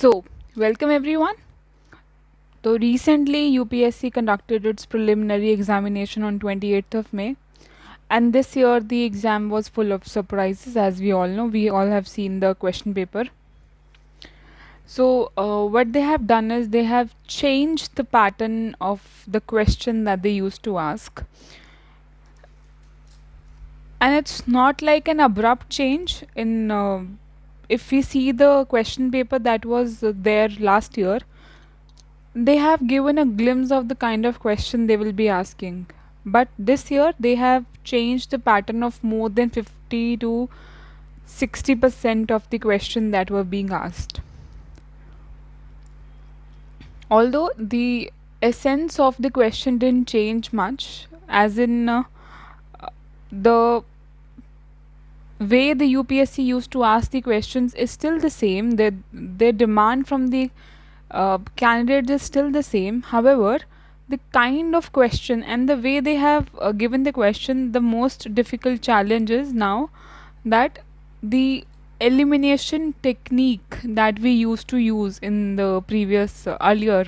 So, welcome everyone. So, recently UPSC conducted its preliminary examination on 28th of May, and this year the exam was full of surprises. As we all know, we all have seen the question paper. So, what they have done is they have changed the pattern of the question that they used to ask, and it's not like an abrupt change. If we see the question paper that was there last year, they have given a glimpse of the kind of question they will be asking. But this year they have changed the pattern of more than 50 to 60% of the question that were being asked. Although the essence of the question didn't change much, as in the way the UPSC used to ask the questions is still the same. Their demand from the candidates is still the same. However, the kind of question and the way they have given the question, the most difficult challenge is now that the elimination technique that we used to use in the previous earlier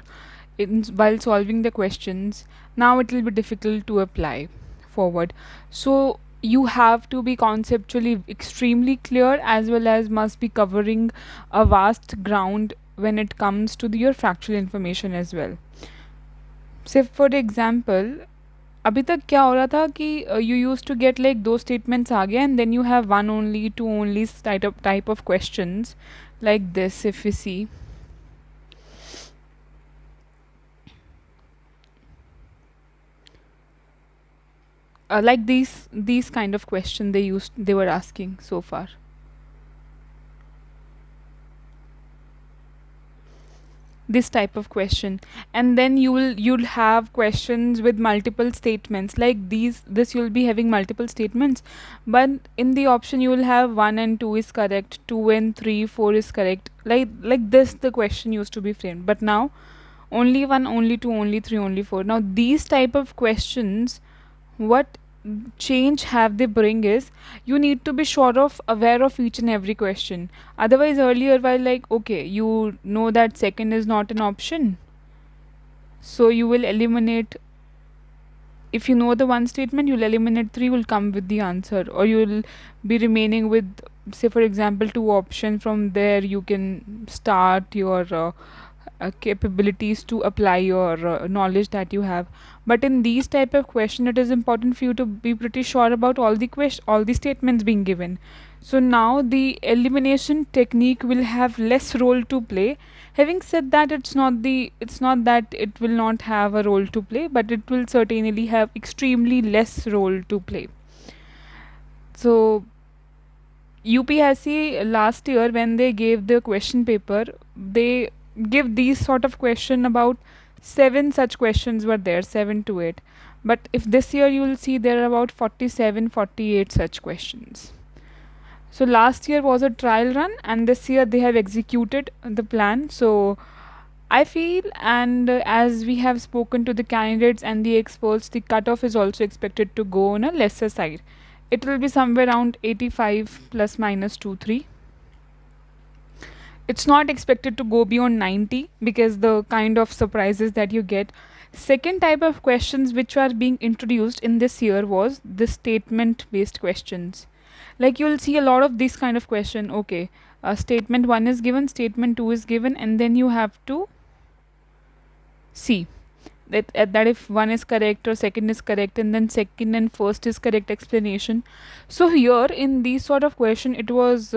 while solving the questions, now it will be difficult to apply forward. So you have to be conceptually extremely clear, as well as must be covering a vast ground when it comes to your factual information as well. Say for example, अभी तक क्या हो रहा था कि you used to get like दो statements आ गए and then you have one only, two only type of questions like this. If we see, like these kind of question they were asking so far. This type of question, and then you'll have questions with multiple statements like this you'll be having multiple statements, but in the option you will have 1 and 2 is correct, 2 and 3, 4 is correct, like this the question used to be framed. But now only 1, only 2, only 3, only 4. Now these type of questions, what change have they bring is you need to be sure of aware of each and every question. Otherwise earlier, while like okay, you know that second is not an option, so you will eliminate, if you know the one statement you'll eliminate 3, will come with the answer, or you will be remaining with, say for example, 2 options. From there you can start your capabilities to apply your knowledge that you have. But in these type of question, it is important for you to be pretty sure about all the statements being given. So now the elimination technique will have less role to play. Having said that, it's not that it will not have a role to play, but it will certainly have extremely less role to play. So UPSC last year, when they gave the question paper, they give these sort of question, about 7 such questions were there, 7 to 8. But if this year you will see there are about 47, 48 such questions. So last year was a trial run, and this year they have executed the plan. So I feel, and as we have spoken to the candidates and the experts, the cutoff is also expected to go on a lesser side. It will be somewhere around 85 plus minus 2 3. It's not expected to go beyond 90 because the kind of surprises that you get. Second type of questions which are being introduced in this year was the statement based questions. Like you'll see a lot of this kind of question. Okay, statement 1 is given, statement 2 is given, and then you have to see that if one is correct or second is correct, and then second and first is correct explanation. So here in these sort of question, it was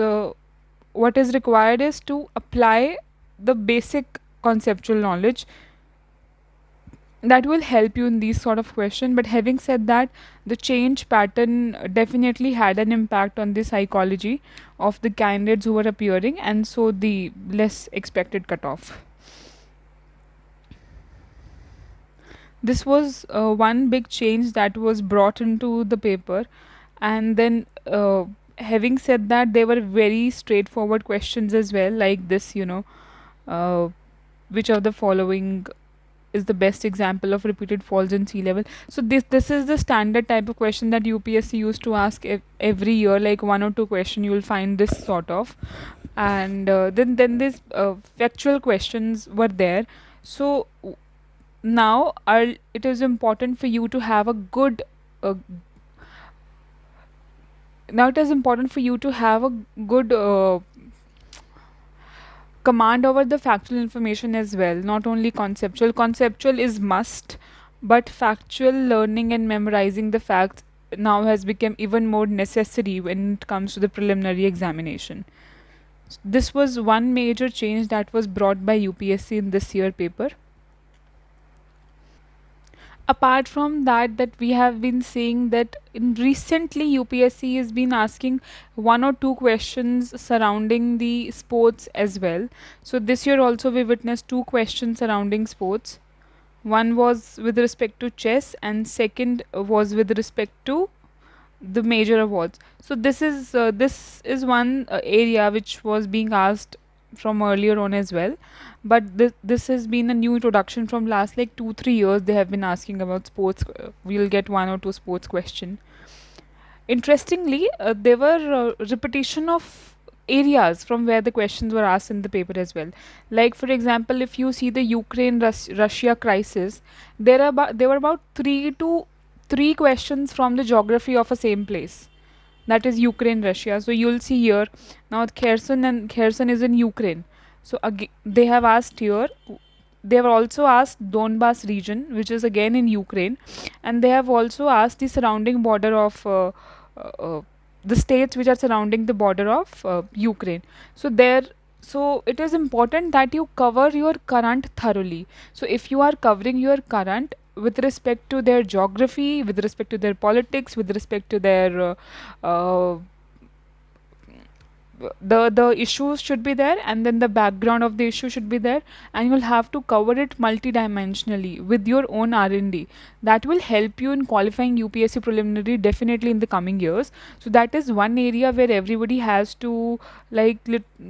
what is required is to apply the basic conceptual knowledge that will help you in these sort of question. But having said that, the change pattern definitely had an impact on the psychology of the candidates who were appearing, and so the less expected cutoff. This was one big change that was brought into the paper. And then having said that, there were very straightforward questions as well, like this, which of the following is the best example of repeated falls in sea level. So this is the standard type of question that UPSC used to ask every year, like 1 or 2 question you will find this sort of. and then these factual questions were there. So now it is important for you to have a good uh, now it is important for you to have a good command over the factual information as well, not only conceptual is must, but factual learning and memorizing the facts now has become even more necessary when it comes to the preliminary examination. This was one major change that was brought by UPSC in this year paper. Apart from that, that we have been seeing that in recently UPSC has been asking one or two questions surrounding the sports as well. So this year also we witnessed two questions surrounding sports. One was with respect to chess and second was with respect to the major awards. So this is one area which was being asked from earlier on as well, but this has been a new introduction from last like 2 3 years. They have been asking about sports. We'll get one or two sports question. Interestingly, there were repetition of areas from where the questions were asked in the paper as well. Like for example, if you see the Ukraine Russia crisis, there were about three questions from the geography of a same place, that is Ukraine, Russia. So you'll see here now Kherson is in Ukraine. So they have asked here. They have also asked Donbas region, which is again in Ukraine, and they have also asked the surrounding border of uh, the states which are surrounding the border of Ukraine. So there. So it is important that you cover your current thoroughly. So if you are covering your current with respect to their geography, with respect to their politics, with respect to their uh, the issues should be there, and then the background of the issue should be there, and you'll have to cover it multidimensionally with your own R&D. That will help you in qualifying UPSC preliminary definitely in the coming years. So that is one area where everybody has to like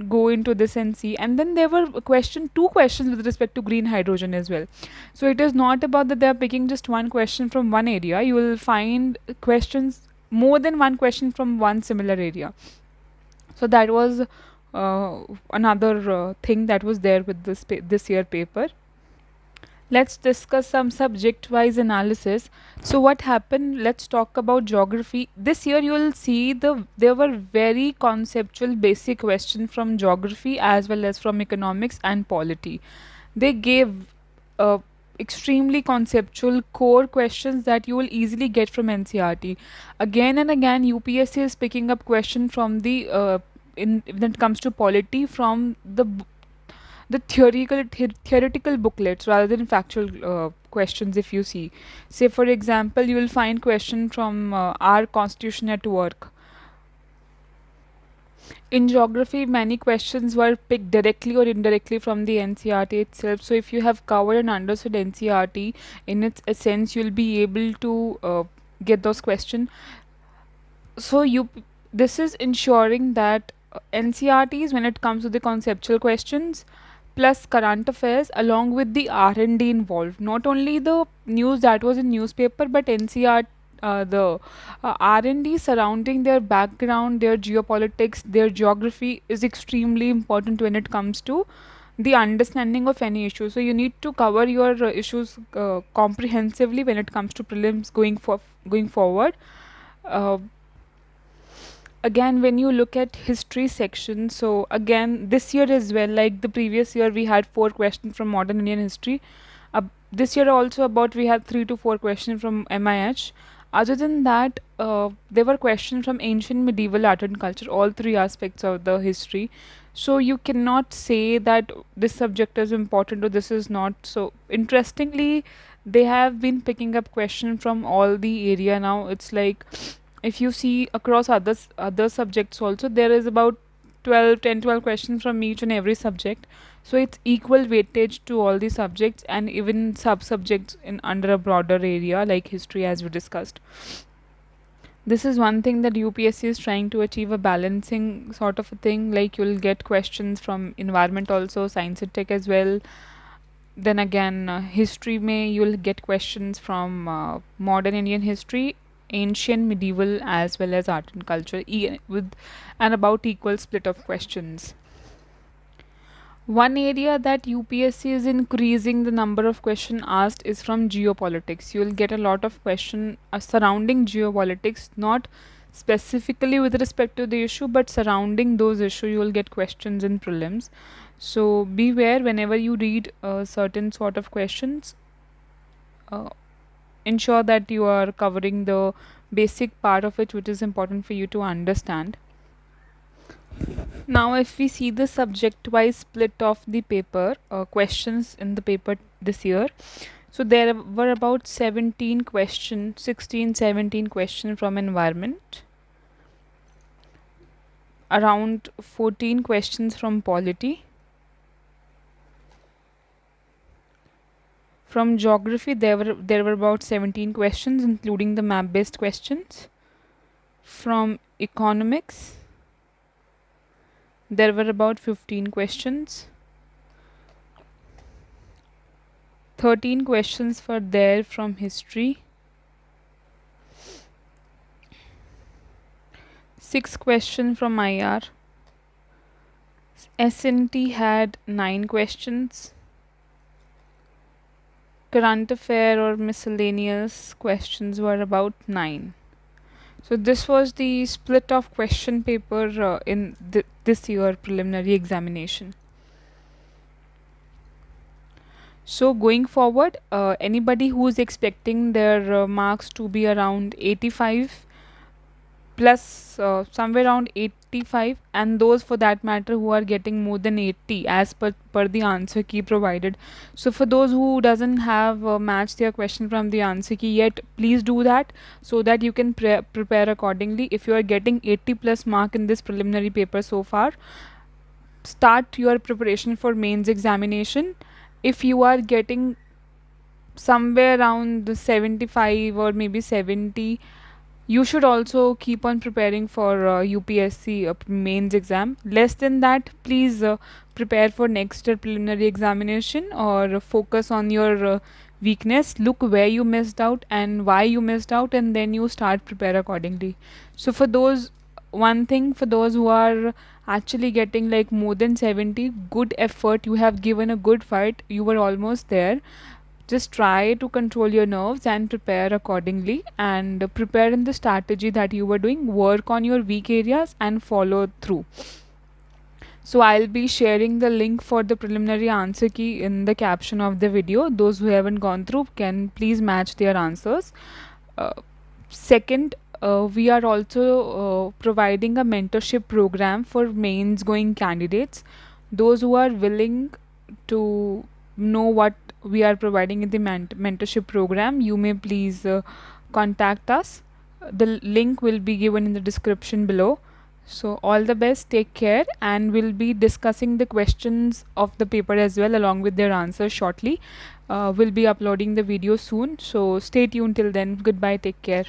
go into this and see. And then there were two questions with respect to green hydrogen as well. So it is not about that they are picking just one question from one area. You will find questions, more than one question from one similar area. So that was another thing that was there with this year paper. Let's discuss some subject wise analysis. So what happened? Let's talk about geography. This year you will see there were very conceptual basic questions from geography as well as from economics and polity. They gave extremely conceptual core questions that you will easily get from NCRT. Again and again, UPSC is picking up question from the in when it comes to polity from the theoretical booklets rather than factual questions. If you see, say for example, you will find question from our constitution at work. In geography, many questions were picked directly or indirectly from the NCRT itself. So if you have covered and understood NCRT in its essence, you'll be able to get those questions. So this is ensuring that NCRTs, when it comes to the conceptual questions plus current affairs along with the R&D involved, not only the news that was in newspaper, but NCR the R&D surrounding their background, their geopolitics, their geography is extremely important when it comes to the understanding of any issue. So you need to cover your issues comprehensively when it comes to prelims going forward. uh, Again, when you look at history section, so again this year as well, like the previous year we had four questions from modern Indian history. This year also about we had 3 to 4 questions from MIH. Other than that, there were questions from ancient, medieval, art and culture, all three aspects of the history. So you cannot say that this subject is important or this is not. So interestingly, they have been picking up questions from all the area now. It's like if you see across other subjects also, there is about 12 questions from each and every subject. So it's equal weightage to all the subjects and even sub subjects in under a broader area like history, as we discussed. This is one thing that UPSC is trying to achieve, a balancing sort of a thing. Like you'll get questions from environment also, science and tech as well. Then again, history may you'll get questions from modern Indian history, ancient, medieval, as well as art and culture, with an about equal split of questions. One area that UPSC is increasing the number of questions asked is from geopolitics. You will get a lot of question surrounding geopolitics, not specifically with respect to the issue, but surrounding those issues. You will get questions in prelims. So beware whenever you read certain sort of questions. Uh, ensure that you are covering the basic part of it, which is important for you to understand. Now, if we see the subject-wise split of the paper, questions in the paper this year, so there were about 17 questions, 16, 17 questions from environment, around 14 questions from polity. From geography, there were about 17 questions, including the map-based questions. From economics, there were about 15 questions. 13 questions were there from history. 6 questions from IR. SNT had 9 questions. Current affair or miscellaneous questions were about 9. So this was the split of question paper in this year preliminary examination. So going forward, anybody who is expecting their marks to be around 85 plus somewhere around 85, and those for that matter who are getting more than 80 as per the answer key provided. So for those who doesn't have matched their question from the answer key yet, please do that so that you can prepare accordingly. If you are getting 80 plus mark in this preliminary paper so far, start your preparation for mains examination. If you are getting somewhere around the 75 or maybe 70, you should also keep on preparing for UPSC mains exam. Less than that, please prepare for next year preliminary examination, or focus on your weakness. Look where you missed out and why you missed out, and then you start prepare accordingly. So for those, one thing for those who are actually getting like more than 70, good effort, you have given a good fight, you were almost there. Just try to control your nerves and prepare accordingly, and prepare in the strategy that you were doing. Work on your weak areas and follow through. So I'll be sharing the link for the preliminary answer key in the caption of the video. Those who haven't gone through can please match their answers. Uh, Second, we are also providing a mentorship program for mains going candidates. Those who are willing to know what we are providing in the mentorship program, you may please contact us. The link will be given in the description below. So all the best, take care, and we'll be discussing the questions of the paper as well along with their answers shortly. We'll be uploading the video soon, so stay tuned till then. Goodbye, take care.